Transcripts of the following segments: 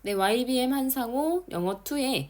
네, YBM 한상호 영어 2에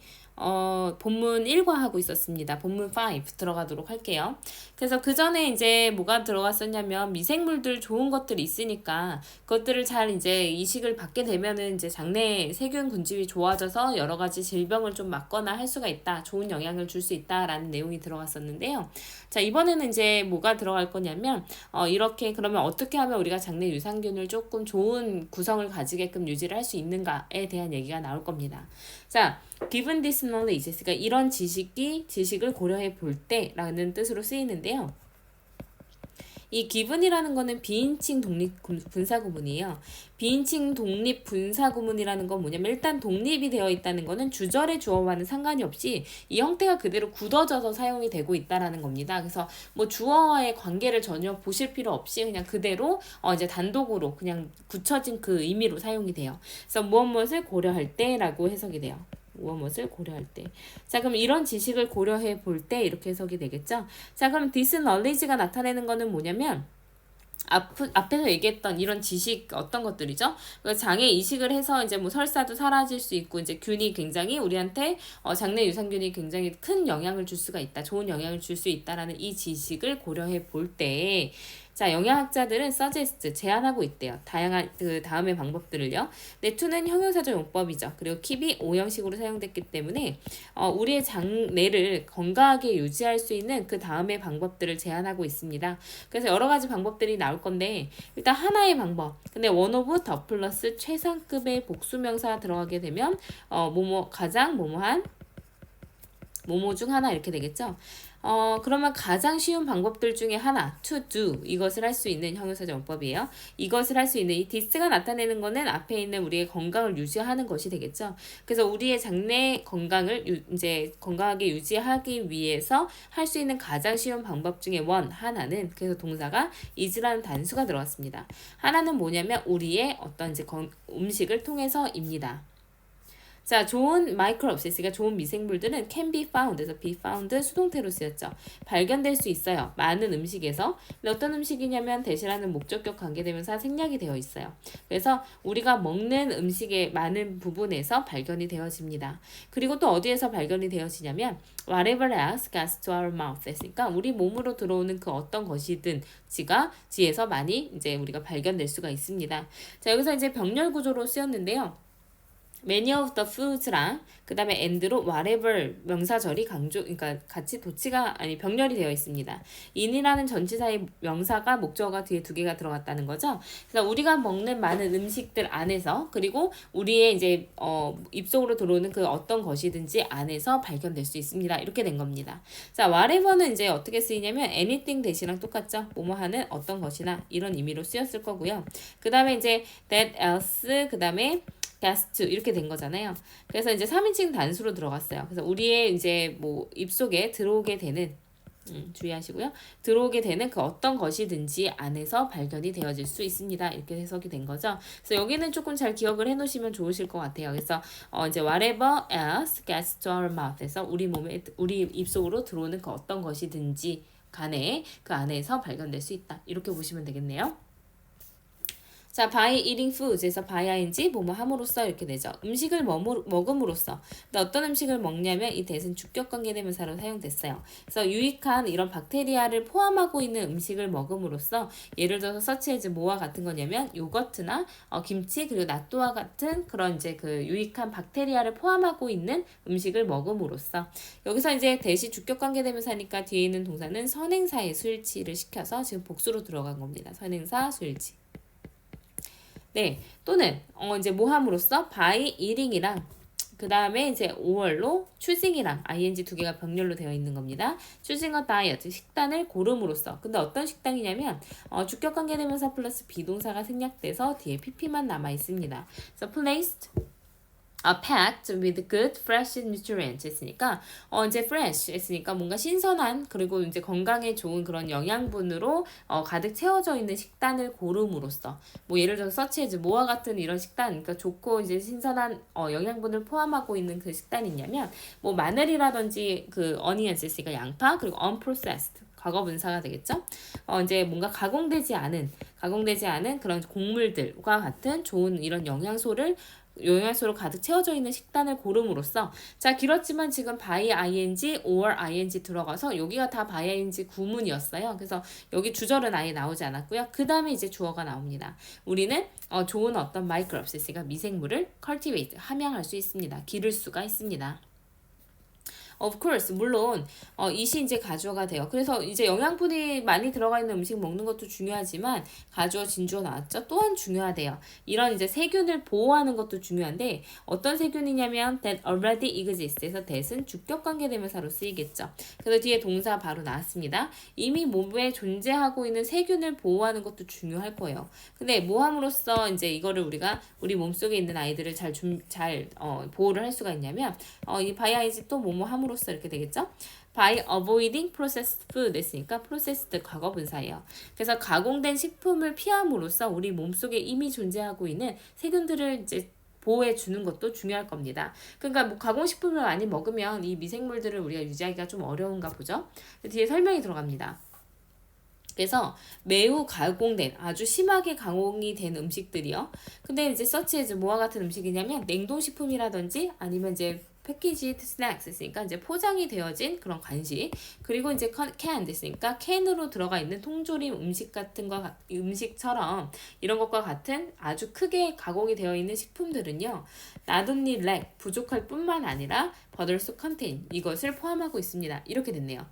본문 1과 하고 있었습니다. 본문 5 들어가도록 할게요. 그래서 그 전에 이제 뭐가 들어갔었냐면 미생물들 좋은 것들이 있으니까 그것들을 잘 이제 이식을 받게 되면은 이제 장내 세균 군집이 좋아져서 여러 가지 질병을 좀 막거나 할 수가 있다. 좋은 영향을 줄 수 있다라는 내용이 들어갔었는데요. 자, 이번에는 이제 뭐가 들어갈 거냐면 이렇게 그러면 어떻게 하면 우리가 장내 유산균을 조금 좋은 구성을 가지게끔 유지를 할 수 있는가에 대한 얘기가 나올 겁니다. 자, given this knowledge, 그러니까 이런 지식을 고려해 볼 때라는 뜻으로 쓰이는데요. 이 given이라는 거는 비인칭 독립 분사 구문이에요. 비인칭 독립 분사 구문이라는 건 뭐냐면 일단 독립이 되어 있다는 거는 주절의 주어와는 상관이 없이 이 형태가 그대로 굳어져서 사용이 되고 있다라는 겁니다. 그래서 뭐 주어와의 관계를 전혀 보실 필요 없이 그냥 그대로 이제 단독으로 그냥 굳혀진 그 의미로 사용이 돼요. 그래서 무엇을 고려할 때라고 해석이 돼요. 무엇을 고려할 때. 자, 그럼 이런 지식을 고려해 볼 때 이렇게 해석이 되겠죠? 자, 그럼 this knowledge가 나타내는 거는 뭐냐면 앞에서 얘기했던 이런 지식 어떤 것들이죠? 장애 이식을 해서 이제 뭐 설사도 사라질 수 있고 이제 균이 굉장히 우리한테 장내 유산균이 굉장히 큰 영향을 줄 수가 있다. 좋은 영향을 줄 수 있다라는 이 지식을 고려해 볼 때 자, 영양학자들은 suggest, 제안하고 있대요. 다양한 그 다음의 방법들을요. 네, to는 형용사적 용법이죠. 그리고 keep이 오형식으로 사용됐기 때문에 우리의 장내를 건강하게 유지할 수 있는 그 다음의 방법들을 제안하고 있습니다. 그래서 여러 가지 방법들이 나올 건데 일단 하나의 방법. 근데 one of 더 플러스 최상급의 복수명사 들어가게 되면 뭐뭐 가장 뭐뭐한 뭐뭐 중 하나 이렇게 되겠죠. 그러면 가장 쉬운 방법들 중에 하나, to do, 이것을 할 수 있는 형용사적 용법이에요. 이것을 할 수 있는 이 this가 나타내는 거는 앞에 있는 우리의 건강을 유지하는 것이 되겠죠. 그래서 우리의 장내 건강을 이제 건강하게 유지하기 위해서 할 수 있는 가장 쉬운 방법 중에 하나는 그래서 동사가 is라는 단수가 들어갔습니다. 하나는 뭐냐면 우리의 어떤 이제 음식을 통해서입니다. 자, 좋은 마이크로옵시스가 좋은 미생물들은 can be found에서 be found 수동태로 쓰였죠. 발견될 수 있어요. 많은 음식에서. 근데 어떤 음식이냐면 대시라는 목적격 관계대명사 생략이 되어 있어요. 그래서 우리가 먹는 음식의 많은 부분에서 발견이 되어집니다. 그리고 또 어디에서 발견이 되어지냐면 whatever else gets to our mouth 했으니까 우리 몸으로 들어오는 그 어떤 것이든 지에서 많이 이제 우리가 발견될 수가 있습니다. 자, 여기서 이제 병렬 구조로 쓰였는데요. many of the foods랑 그 다음에 and로 whatever 명사절이 그러니까 같이 병렬이 되어 있습니다. in이라는 전치사의 명사가 목적어가 뒤에 두 개가 들어갔다는 거죠. 그래서 우리가 먹는 많은 음식들 안에서 그리고 우리의 이제 입속으로 들어오는 그 어떤 것이든지 안에서 발견될 수 있습니다. 이렇게 된 겁니다. 자, whatever는 이제 어떻게 쓰이냐면 anything 대시랑 똑같죠. 뭐뭐 하는 어떤 것이나 이런 의미로 쓰였을 거고요. 그 다음에 이제 that else 그 다음에 guest 이렇게 된 거잖아요. 그래서 이제 3인칭 단수로 들어갔어요. 그래서 우리의 이제 뭐 입속에 들어오게 되는 주의하시고요. 들어오게 되는 그 어떤 것이든지 안에서 발견이 되어질 수 있습니다. 이렇게 해석이 된 거죠. 그래서 여기는 조금 잘 기억을 해놓으시면 좋으실 것 같아요. 그래서 이제 whatever else gets to our mouth에서 우리 입속으로 들어오는 그 어떤 것이든지 간에 그 안에서 발견될 수 있다. 이렇게 보시면 되겠네요. 자, by eating foods에서 by ing 뭐뭐 함으로써 이렇게 되죠. 음식을 먹음으로써. 근데 어떤 음식을 먹냐면 이 대신 주격 관계대명사로 사용됐어요. 그래서 유익한 이런 박테리아를 포함하고 있는 음식을 먹음으로써 예를 들어서 서치해즈 뭐와 같은 거냐면 요거트나 김치 그리고 낫또와 같은 그런 이제 그 유익한 박테리아를 포함하고 있는 음식을 먹음으로써 여기서 이제 대시 주격 관계대명사니까 뒤에 있는 동사는 선행사의 수일치를 시켜서 지금 복수로 들어간 겁니다. 선행사 수일치. 네, 또는 이제 모함으로써 by eating이랑 그 다음에 이제 5월로 choosing이랑 ing 두 개가 병렬로 되어 있는 겁니다. choosing a diet, 식단을 고름으로써. 근데 어떤 식단이냐면 주격 관계대명사 플러스 비동사가 생략돼서 뒤에 pp만 남아 있습니다. 그래서 placed packed with good fresh nutrients 했으니까 이제 fresh 했으니까 뭔가 신선한 그리고 이제 건강에 좋은 그런 영양분으로 가득 채워져 있는 식단을 고름으로써 뭐 예를 들어서 서치해즈 뭐와 같은 이런 식단 그러니까 좋고 이제 신선한 영양분을 포함하고 있는 그 식단이 있냐면 뭐 마늘이라든지 그 onions 했으니까 양파 그리고 unprocessed 과거 분사가 되겠죠. 이제 뭔가 가공되지 않은 그런 곡물들과 같은 좋은 이런 영양소를 영양소로 가득 채워져 있는 식단을 고름으로써 자 길었지만 지금 by ing or ing 들어가서 여기가 다 by ing 구문이었어요. 그래서 여기 주절은 아예 나오지 않았고요. 그 다음에 이제 주어가 나옵니다. 우리는 좋은 어떤 microbes, 그러니까 미생물을 cultivate, 함양할 수 있습니다. 기를 수가 있습니다. Of course, 물론 이시 이제 가주어가 돼요. 그래서 이제 영양분이 많이 들어가 있는 음식 먹는 것도 중요하지만 가주어, 진주어 나왔죠? 또한 중요하대요. 이런 이제 세균을 보호하는 것도 중요한데 어떤 세균이냐면 that already exists. 그래서 that은 주격관계 대명사로 쓰이겠죠. 그래서 뒤에 동사 바로 나왔습니다. 이미 몸에 존재하고 있는 세균을 보호하는 것도 중요할 거예요. 근데 모함으로써 이제 이거를 우리가 우리 몸속에 있는 아이들을 잘 보호를 할 수가 있냐면 이 바이아이지 또 뭐뭐 함으로써 이렇게 되겠죠? by avoiding processed food 했으니까 processed 과거분사예요. 그래서 가공된 식품을 피함으로써 우리 몸속에 이미 존재하고 있는 세균들을 이제 보호해 주는 것도 중요할 겁니다. 그러니까 뭐 가공식품을 많이 먹으면 이 미생물들을 우리가 유지하기가 좀 어려운가 보죠. 뒤에 설명이 들어갑니다. 그래서 매우 가공된 아주 심하게 가공이 된 음식들이요. 근데 이제 서치에서 뭐와 같은 음식이냐면 냉동식품이라든지 아니면 이제 패키지 스낵스 있으니까 이제 포장이 되어진 그런 간식 그리고 이제 캔 됐으니까 캔으로 들어가 있는 통조림 음식 같은 거 음식처럼 이런 것과 같은 아주 크게 가공이 되어 있는 식품들은요 not only lack 부족할 뿐만 아니라 but also contain 이것을 포함하고 있습니다. 이렇게 됐네요.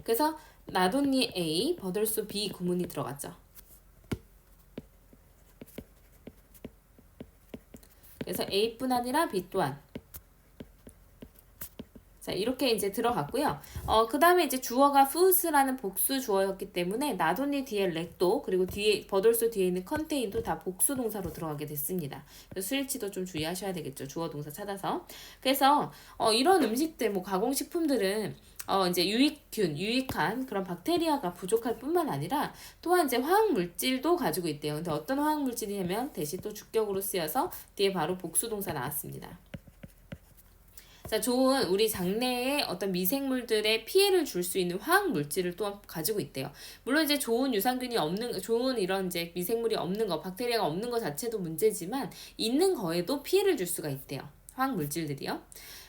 그래서 not only A but also B 구문이 들어갔죠. 그래서 A뿐 아니라 B 또한 자 이렇게 이제 들어갔고요. 그 다음에 이제 주어가 foods라는 복수 주어였기 때문에 not only 뒤에 lec도 그리고 뒤에 but also 뒤에 있는 contain도 다 복수 동사로 들어가게 됐습니다. 그래서 수일치도 좀 주의하셔야 되겠죠. 주어 동사 찾아서. 그래서 이런 음식들 뭐 가공식품들은 이제 유익한 그런 박테리아가 부족할 뿐만 아니라 또한 이제 화학 물질도 가지고 있대요. 근데 어떤 화학 물질이냐면 대신 또 주격으로 쓰여서 뒤에 바로 복수 동사 나왔습니다. 자, 좋은 우리 장내에 어떤 미생물들의 피해를 줄 수 있는 화학 물질을 또한 가지고 있대요. 물론 이제 좋은 유산균이 없는, 좋은 이런 이제 미생물이 없는 거, 박테리아가 없는 거 자체도 문제지만 있는 거에도 피해를 줄 수가 있대요. 화학 물질들이요.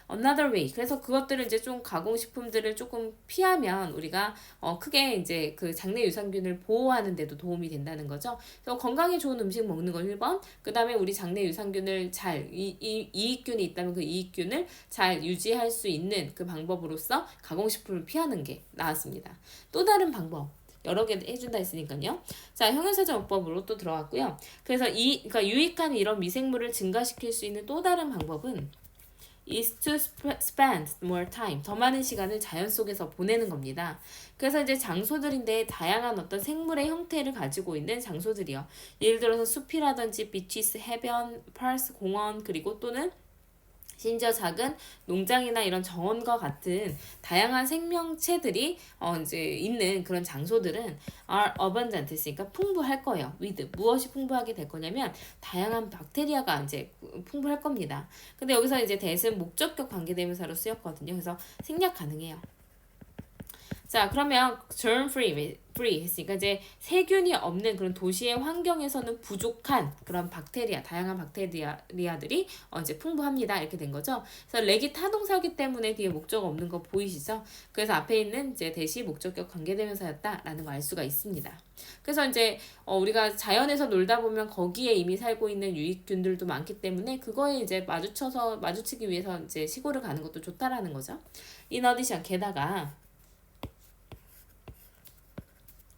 Another way. 그래서 그것들을 이제 좀 가공식품들을 조금 피하면 우리가 크게 이제 그 장내 유산균을 보호하는 데도 도움이 된다는 거죠. 그래서 건강에 좋은 음식 먹는 거 1번. 그 다음에 우리 장내 유산균을 이익균이 있다면 그 이익균을 잘 유지할 수 있는 그 방법으로서 가공식품을 피하는 게 나왔습니다. 또 다른 방법. 여러 개 해준다 했으니까요. 자, 형용사전어법으로 또 들어갔고요. 그래서 그러니까 유익한 이런 미생물을 증가시킬 수 있는 또 다른 방법은 is to spend more time. 더 많은 시간을 자연 속에서 보내는 겁니다. 그래서 이제 장소들인데 다양한 어떤 생물의 형태를 가지고 있는 장소들이요. 예를 들어서 숲이라든지 비치스, 해변, 파크, 공원, 그리고 또는 심지어 작은 농장이나 이런 정원과 같은 다양한 생명체들이 이제 있는 그런 장소들은 are abundant 있으니까 풍부할 거예요. with 무엇이 풍부하게 될 거냐면 다양한 박테리아가 이제 풍부할 겁니다. 근데 여기서 이제 that은 목적격 관계대명사로 쓰였거든요. 그래서 생략 가능해요. 자, 그러면 germ free 했으니까 이제 세균이 없는 그런 도시의 환경에서는 부족한 그런 박테리아, 다양한 박테리아들이 이제 풍부합니다. 이렇게 된 거죠. 그래서 렉이 타동사기 때문에 뒤에 목적 없는 거 보이시죠? 그래서 앞에 있는 이제 대시 목적격 관계대명사였다라는 거 알 수가 있습니다. 그래서 이제 우리가 자연에서 놀다 보면 거기에 이미 살고 있는 유익균들도 많기 때문에 그거에 이제 마주치기 위해서 이제 시골을 가는 것도 좋다라는 거죠. In addition, 게다가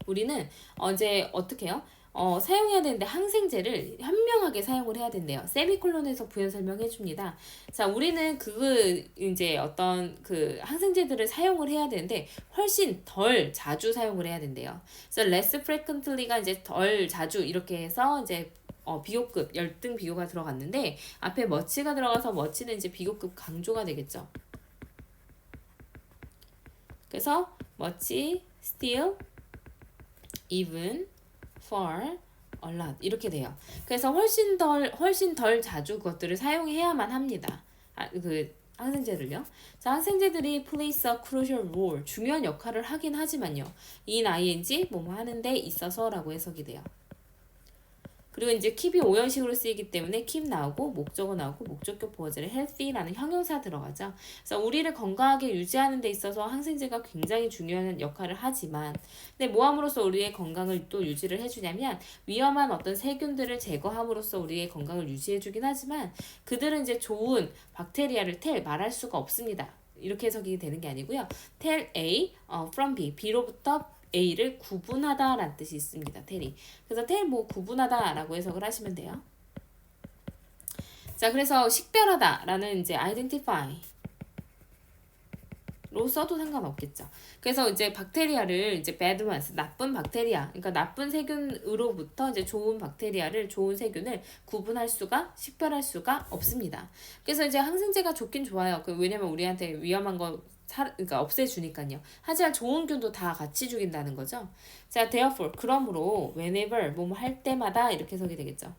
우리는 이제 어떻게 해요? 사용해야 되는데 항생제를 현명하게 사용을 해야 된대요. 세미콜론에서 부연 설명해 줍니다. 자, 우리는 이제 어떤 그 항생제들을 사용을 해야 되는데 훨씬 덜 자주 사용을 해야 된대요. 그래서 less frequently가 이제 덜 자주 이렇게 해서 이제 비교급 열등 비교가 들어갔는데 앞에 much가 들어가서 much는 이제 비교급 강조가 되겠죠. 그래서 much, still, even, far, a lot 이렇게 돼요. 그래서 훨씬 덜 자주 그것들을 사용해야만 합니다. 그 항생제를요. 자, 항생제들이 plays a crucial role 중요한 역할을 하긴 하지만요. in ing 뭐뭐 하는데 있어서라고 해석이 돼요. 그리고 이제 keep이 오형식으로 쓰이기 때문에 keep 나오고 목적어 나오고 목적격 보어절에 healthy라는 형용사 들어가죠. 그래서 우리를 건강하게 유지하는 데 있어서 항생제가 굉장히 중요한 역할을 하지만 근데 뭐함으로써 우리의 건강을 또 유지를 해주냐면 위험한 어떤 세균들을 제거함으로써 우리의 건강을 유지해주긴 하지만 그들은 이제 좋은 박테리아를 말할 수가 없습니다. 이렇게 해석이 되는 게 아니고요. tell A from B, B로부터 A를 구분하다 라는 뜻이 있습니다. 텔이. 그래서 텔 뭐 구분하다 라고 해석을 하시면 돼요. 자, 그래서 식별하다 라는 이제 identify 로 써도 상관없겠죠. 그래서 이제 박테리아를 이제 bad ones, 나쁜 박테리아, 그러니까 나쁜 세균으로부터 이제 좋은 박테리아를, 좋은 세균을 구분할 수가, 식별할 수가 없습니다. 그래서 이제 항생제가 좋긴 좋아요. 왜냐면 우리한테 위험한 거 그러니까 없애주니까요. 하지만 좋은 균도 다 같이 죽인다는 거죠. 자, therefore, 그러므로 whenever, 뭐 할 때마다 이렇게 해석이 되겠죠.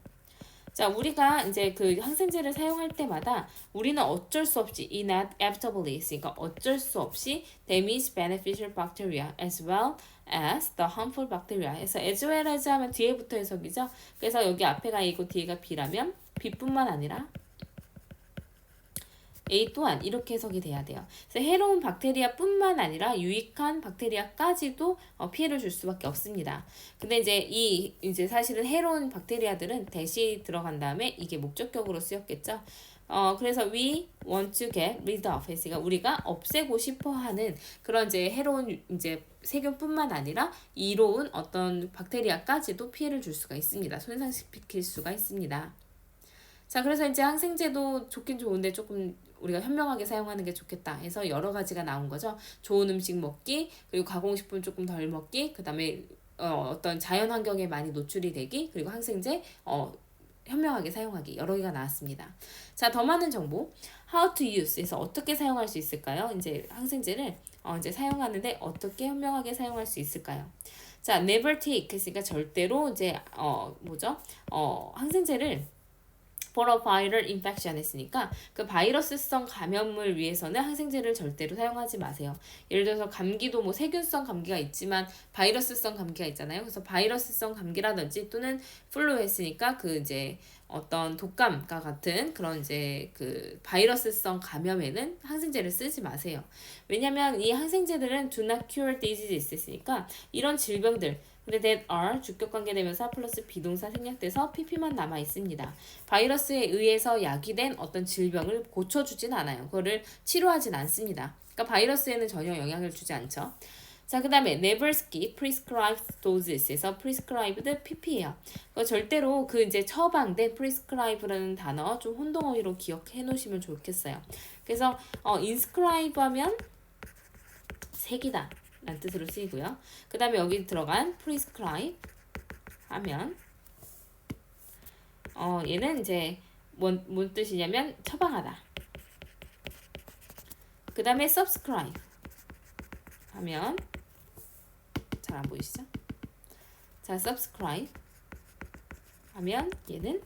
자, 우리가 이제 그 항생제를 사용할 때마다 우리는 어쩔 수 없이 inevitably, 그러니까 어쩔 수 없이 damage beneficial bacteria as well as the harmful bacteria. 그래서 as well as 하면 뒤에부터 해석이죠. 그래서 여기 앞에가 A고 뒤에가 B라면 B뿐만 아니라 A 또한 이렇게 해석이 돼야 돼요. 그래서 해로운 박테리아뿐만 아니라 유익한 박테리아까지도 피해를 줄 수밖에 없습니다. 근데 이제 사실은 해로운 박테리아들은 대시 들어간 다음에 이게 목적격으로 쓰였겠죠. 그래서 we want to get rid of, 그러니까 우리가 없애고 싶어하는 그런 이제 해로운 이제 세균뿐만 아니라 이로운 어떤 박테리아까지도 피해를 줄 수가 있습니다. 손상시킬 수가 있습니다. 자, 그래서 이제 항생제도 좋긴 좋은데 조금 우리가 현명하게 사용하는 게 좋겠다 해서 여러 가지가 나온 거죠. 좋은 음식 먹기, 그리고 가공식품 조금 덜 먹기, 그 다음에 어떤 자연 환경에 많이 노출이 되기, 그리고 항생제 현명하게 사용하기, 여러 개가 나왔습니다. 자, 더 많은 정보, how to use에서 어떻게 사용할 수 있을까요? 이제 항생제를 이제 사용하는데 어떻게 현명하게 사용할 수 있을까요? 자, never take, 그러니까 절대로 이제 항생제를 for a viral infection 했으니까 그 바이러스성 감염을 위해서는 항생제를 절대로 사용하지 마세요. 예를 들어서 감기도 뭐 세균성 감기가 있지만 바이러스성 감기가 있잖아요. 그래서 바이러스성 감기라든지 또는 플루 했으니까 그 이제 어떤 독감과 같은 그런 이제 그 바이러스성 감염에는 항생제를 쓰지 마세요. 왜냐면 이 항생제들은 do not cure diseases 했으니까 이런 질병들 근데 that are 주격관계되면서 플러스 비동사 생략돼서 pp만 남아 있습니다. 바이러스에 의해서 야기된 어떤 질병을 고쳐주진 않아요. 그거를 치료하진 않습니다. 그러니까 바이러스에는 전혀 영향을 주지 않죠. 자, 그 다음에 never skip prescribed doses에서 prescribed pp예요. 절대로 그 이제 처방된 prescribe라는 단어 좀 혼동어휘로 기억해 놓으시면 좋겠어요. 그래서 inscribe 하면 색이다 라는 뜻으로 쓰이고요. 그 다음에 여기 들어간 prescribe 하면 얘는 이제 뭔 뜻이냐면 처방하다. 그 다음에 subscribe 하면 잘 안 보이시죠? 자, subscribe 하면 얘는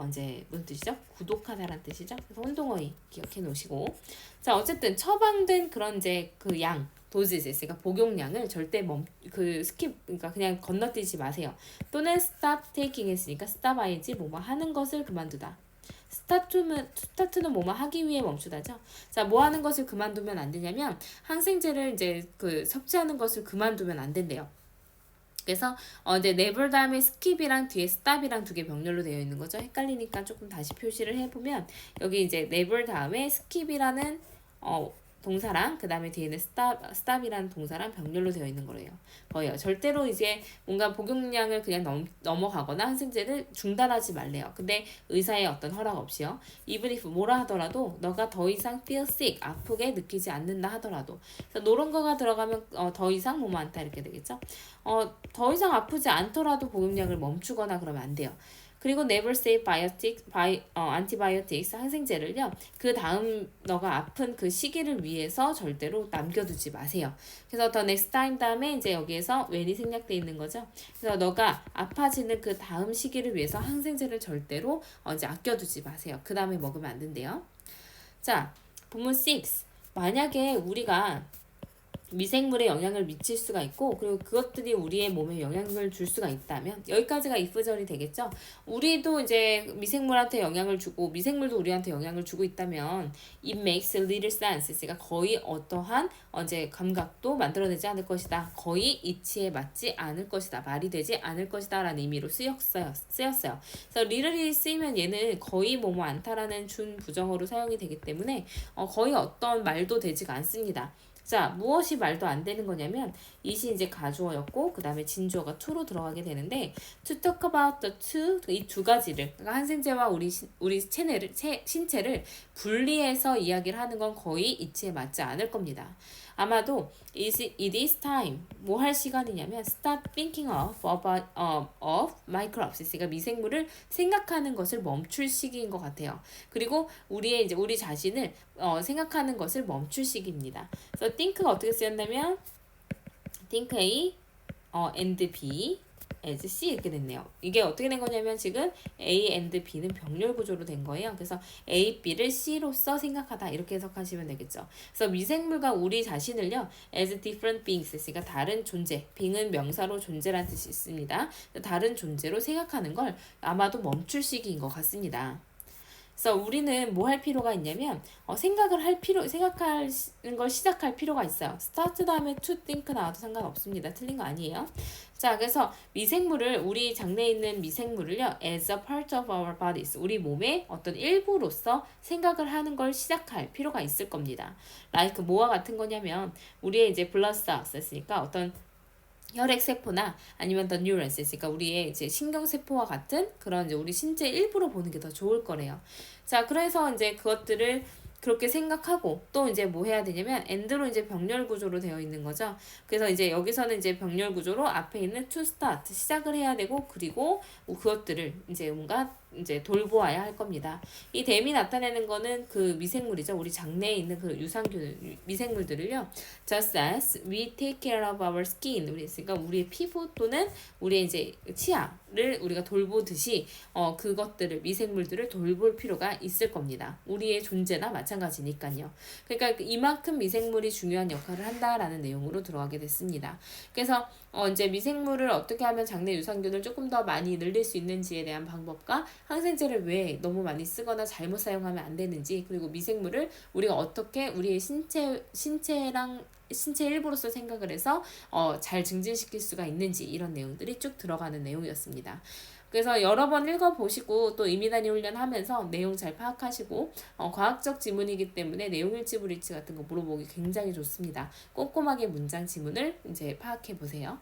이제 뭔 뜻이죠? 구독하다라는 뜻이죠. 그래서 혼동어휘 기억해 놓으시고 자, 어쨌든 처방된 그런 이제 그 양 도지스, 그러니까 복용량을 절대 그러니까 그냥 건너뛰지 마세요. 또는 stop taking 했으니까 stop ing 뭐뭐 하는 것을 그만두다. 스타트는 뭐뭐 하기 위해 멈추다죠. 자, 뭐 하는 것을 그만두면 안 되냐면 항생제를 이제 그 섭취하는 것을 그만두면 안 된대요. 그래서 이제 never 다음에 skip이랑 뒤에 stop이랑 두 개 병렬로 되어 있는 거죠. 헷갈리니까 조금 다시 표시를 해보면 여기 이제 never 다음에 skip이라는 동사랑 그 다음에 뒤에는 stop이라는 동사랑 병렬로 되어 있는 거예요. 절대로 이제 뭔가 복용량을 그냥 넘어가거나 항생제를 중단하지 말래요. 근데 의사의 어떤 허락 없이요. even if 뭐라 하더라도 너가 더 이상 feel sick, 아프게 느끼지 않는다 하더라도 그래서 이런 거가 들어가면 더 이상 뭐뭐 않다 이렇게 되겠죠. 더 이상 아프지 않더라도 복용량을 멈추거나 그러면 안 돼요. 그리고 never say antibiotics 항생제를요. 그 다음 너가 아픈 그 시기를 위해서 절대로 남겨두지 마세요. 그래서 the next time 다음에 이제 여기에서 when이 생략돼 있는 거죠. 그래서 너가 아파지는 그 다음 시기를 위해서 항생제를 절대로 이제 아껴두지 마세요. 그 다음에 먹으면 안 된대요. 자, 본문 6. 만약에 우리가 미생물에 영향을 미칠 수가 있고 그리고 그것들이 우리의 몸에 영향을 줄 수가 있다면 여기까지가 if절이 되겠죠. 우리도 이제 미생물한테 영향을 주고 미생물도 우리한테 영향을 주고 있다면 it makes little sense. 그러니까 거의 어떠한 이제 감각도 만들어내지 않을 것이다. 거의 이치에 맞지 않을 것이다. 말이 되지 않을 것이다 라는 의미로 쓰였어요. 그래서 little이 쓰이면 얘는 거의 뭐뭐 않다라는 준부정어로 사용이 되기 때문에 거의 어떤 말도 되지가 않습니다. 자, 무엇이 말도 안 되는 거냐면 it이 이제 가주어였고 그 다음에 진주어가 to로 들어가게 되는데 to talk about the two 이 두 가지를 그러니까 한생제와 우리 신체를 분리해서 이야기를 하는 건 거의 이치에 맞지 않을 겁니다. 아마도 it is time 뭐 할 시간이냐면 start thinking of microbes 그러니까 미생물을 생각하는 것을 멈출 시기인 것 같아요. 그리고 우리 자신을 생각하는 것을 멈출 시기입니다. 그래서 think가 어떻게 쓰였냐면 think A and B as C 이렇게 됐네요. 이게 어떻게 된 거냐면 지금 A and B는 병렬 구조로 된 거예요. 그래서 A, B를 C로서 생각하다 이렇게 해석하시면 되겠죠. 그래서 미생물과 우리 자신을요 as different beings 그러니까 다른 존재, being은 명사로 존재라는 뜻이 있습니다. 다른 존재로 생각하는 걸 아마도 멈출 시기인 것 같습니다. 그래서 우리는 뭐 할 필요가 있냐면 생각하는 걸 시작할 필요가 있어요. start 다음에 to think 나와도 상관없습니다. 틀린 거 아니에요. 자, 그래서 우리 장내에 있는 미생물을요 as a part of our bodies 우리 몸의 어떤 일부로서 생각을 하는 걸 시작할 필요가 있을 겁니다. like 뭐와 같은 거냐면 우리의 이제 blood cells 했으니까 어떤 혈액세포나 아니면 the neurons, 그러니까 우리의 이제 신경세포와 같은 그런 이제 우리 신체 일부로 보는 게 더 좋을 거래요. 자, 그래서 이제 그것들을 그렇게 생각하고 또 이제 뭐 해야 되냐면 and로 이제 병렬 구조로 되어 있는 거죠. 그래서 이제 여기서는 이제 병렬 구조로 앞에 있는 to start 시작을 해야 되고 그리고 그것들을 이제 뭔가 이제 돌보아야 할 겁니다. 이 댐이 나타내는 거는 그 미생물이죠. 우리 장내에 있는 그 유산균 미생물들을요. Just as we take care of our skin, 그러니까 우리의 피부 또는 우리의 이제 치아를 우리가 돌보듯이 그것들을 미생물들을 돌볼 필요가 있을 겁니다. 우리의 존재나 마찬가지니까요. 그러니까 이만큼 미생물이 중요한 역할을 한다라는 내용으로 들어가게 됐습니다. 그래서 이제 미생물을 어떻게 하면 장내 유산균을 조금 더 많이 늘릴 수 있는지에 대한 방법과 항생제를 왜 너무 많이 쓰거나 잘못 사용하면 안 되는지 그리고 미생물을 우리가 어떻게 우리의 신체 일부로서 생각을 해서 잘 증진시킬 수가 있는지 이런 내용들이 쭉 들어가는 내용이었습니다. 그래서 여러 번 읽어보시고 또 의미단위 훈련하면서 내용 잘 파악하시고 과학적 지문이기 때문에 내용 일치 불일치 같은 거 물어보기 굉장히 좋습니다. 꼼꼼하게 문장 지문을 이제 파악해 보세요.